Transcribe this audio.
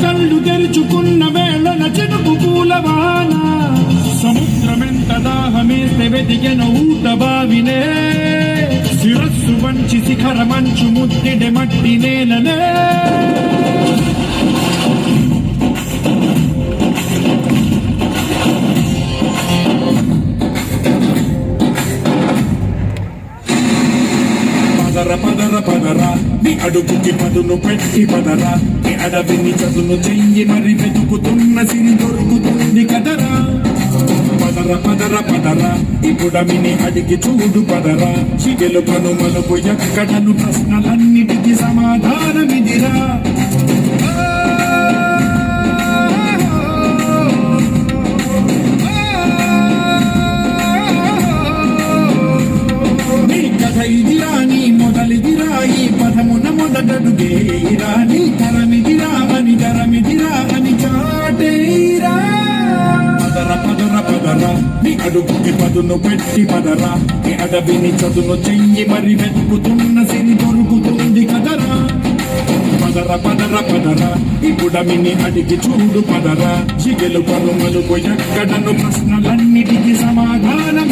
కళ్ళు తెరుచుకున్న వేళన చినుకు పూలవాన సముద్రమెంత దాహమేస్తే వెతికెన ఊట బావినే శిరస్సు వంచి శిఖర మంచు ముద్దిడె మట్టి నేలనే పదర పదరా నీ అడుగుకి పదును పెట్టి పదరా నీ అడవిని చదును చెయ్యి మరి వెతుకుతున్న సిరి దొరుకుతుంది కదరా పదరా ఇప్పుడమిని అడిగి చూడు పదరా చిగెలు కనుమలుపు ఎక్కడను ప్రశ్నలన్నిటికీ సమాధానమిదిరా నీ కథ ఇదిరా నీ మొదలిదిరా ఈ పదమున మొదటడుగేరా నీ తరమిదిరా అని తరమిదిరా అని చాటేరా పదరా నీ అడుగుకి పదును పెట్టి పదరా నీ అడవిని చదును చెయ్యి మరి వెతుకుతున్న సిరి దొరుకుతుంది కదరా పదరా ఇప్పుడమిని అడిగి చూడు పదరా చిగెలు కనుమలుపు ఎక్కడను ప్రశ్నలన్నిటికీ సమాధానం